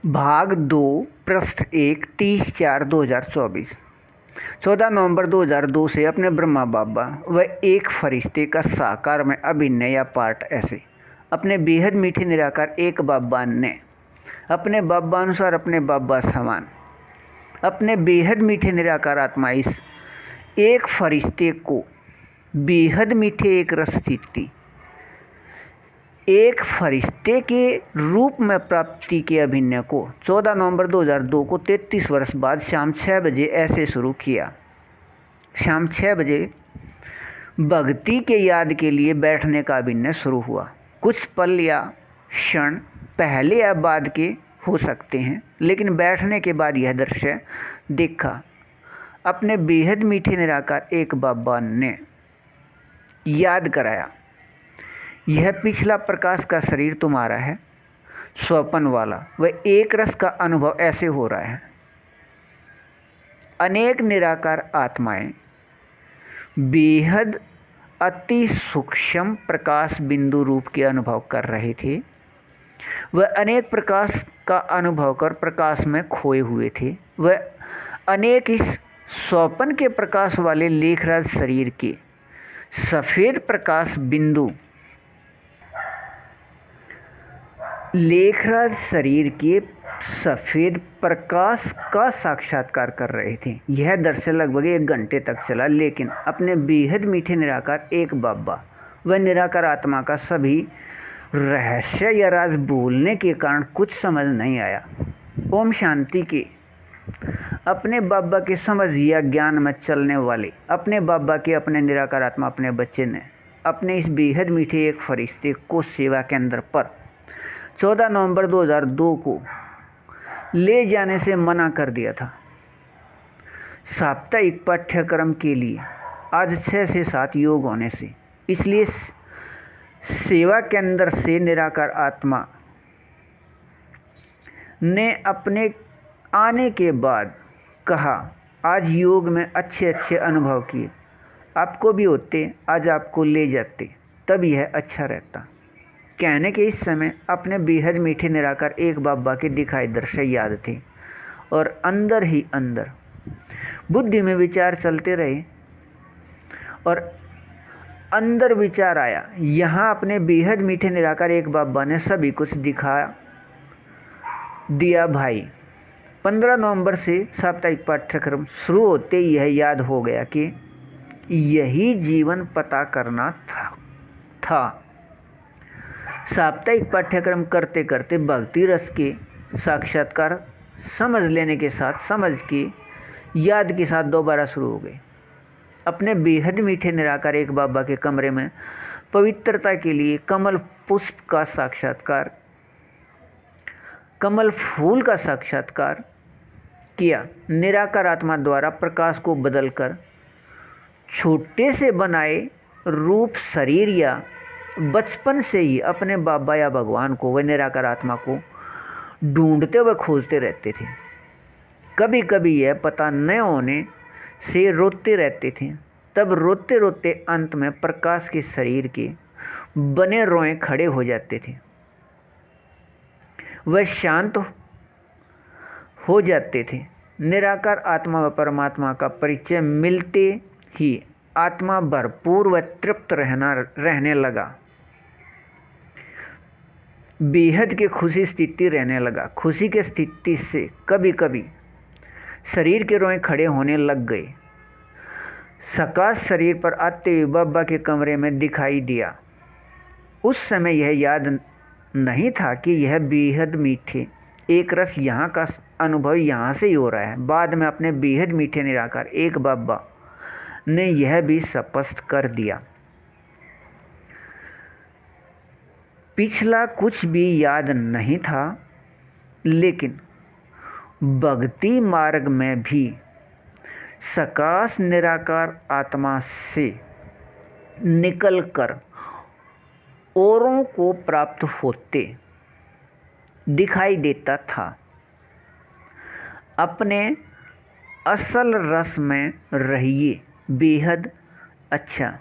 भाग 2 पृष्ठ 1 30/4/2024। 14 नवंबर 2002 से अपने ब्रह्मा बाबा व एक फरिश्ते का साकार में अभिनय या पार्ट ऐसे अपने बेहद मीठे निराकार एक बाबा ने अपने बाबा अनुसार अपने बाबा समान अपने बेहद मीठे निराकार आत्मा इस एक फरिश्ते को बेहद मीठे एक रस स्थिति एक फरिश्ते के रूप में प्राप्ति के अभिनय को 14 नवंबर 2002 को 33 वर्ष बाद शाम 6 बजे ऐसे शुरू किया। शाम 6 बजे भक्ति के याद के लिए बैठने का अभिनय शुरू हुआ। कुछ पल या क्षण पहले या बाद के हो सकते हैं, लेकिन बैठने के बाद यह दृश्य देखा। अपने बेहद मीठे निराकार एक बाबा ने याद कराया, यह पिछला प्रकाश का शरीर तुम्हारा है, स्वपन वाला व एक रस का अनुभव ऐसे हो रहा है। अनेक निराकार आत्माएं बेहद अति सूक्ष्म प्रकाश बिंदु रूप के अनुभव कर रहे थे। वह अनेक प्रकाश का अनुभव कर प्रकाश में खोए हुए थे। वह अनेक इस स्वपन के प्रकाश वाले लेखराज शरीर के सफेद प्रकाश बिंदु लेखराज शरीर के सफ़ेद प्रकाश का साक्षात्कार कर रहे थे। यह दृश्य लगभग 1 घंटे तक चला, लेकिन अपने बेहद मीठे निराकार एक बाबा व निराकार आत्मा का सभी रहस्य या राज बोलने के कारण कुछ समझ नहीं आया। ओम शांति के अपने बाबा के समझ या ज्ञान में चलने वाले अपने बाबा के अपने निराकार आत्मा अपने बच्चे ने अपने इस बेहद मीठे एक फरिश्ते को सेवा केंद्र पर 14 नवंबर 2002 को ले जाने से मना कर दिया था। साप्ताहिक पाठ्यक्रम के लिए आज 6 से 7 योग होने से, इसलिए सेवा केंद्र से निराकार आत्मा ने अपने आने के बाद कहा, आज योग में अच्छे अच्छे अनुभव किए, आपको भी होते, आज आपको ले जाते, तब यह अच्छा रहता। कहने के इस समय अपने बेहद मीठे निराकार एक बाबा के दिखाए दृश्य याद थे और अंदर ही अंदर बुद्धि में विचार चलते रहे और अंदर विचार आया, यहाँ अपने बेहद मीठे निराकार एक बाबा ने सभी कुछ दिखा दिया भाई। 15 नवंबर से साप्ताहिक पाठ्यक्रम शुरू होते ही यह याद हो गया कि यही जीवन पता करना था। साप्ताहिक पाठ्यक्रम करते करते भक्ति रस के साक्षात्कार समझ लेने के साथ समझ के याद के साथ दोबारा शुरू हो गए। अपने बेहद मीठे निराकार एक बाबा के कमरे में पवित्रता के लिए कमल पुष्प का साक्षात्कार, कमल फूल का साक्षात्कार किया। निराकार आत्मा द्वारा प्रकाश को बदलकर छोटे से बनाए रूप शरीर या बचपन से ही अपने बाबा या भगवान को व निराकार आत्मा को ढूंढते व खोजते रहते थे। कभी कभी यह पता न होने से रोते रहते थे। तब रोते रोते अंत में प्रकाश के शरीर के बने रोए खड़े हो जाते थे। वह शांत हो जाते थे। निराकार आत्मा व परमात्मा का परिचय मिलते ही आत्मा भरपूर व तृप्त रहने लगा। बेहद के खुशी स्थिति रहने लगा। खुशी के स्थिति से कभी कभी शरीर के रोए खड़े होने लग गए। सकाश शरीर पर आते हुए बाबा के कमरे में दिखाई दिया। उस समय यह याद नहीं था कि यह बेहद मीठे एक रस यहाँ का अनुभव यहाँ से ही हो रहा है। बाद में अपने बेहद मीठे निराकार एक बाबा ने यह भी स्पष्ट कर दिया। पिछला कुछ भी याद नहीं था, लेकिन भक्ति मार्ग में भी सकाश निराकार आत्मा से निकलकर औरों को प्राप्त होते दिखाई देता था। अपने असल रस में रहिए, बेहद अच्छा।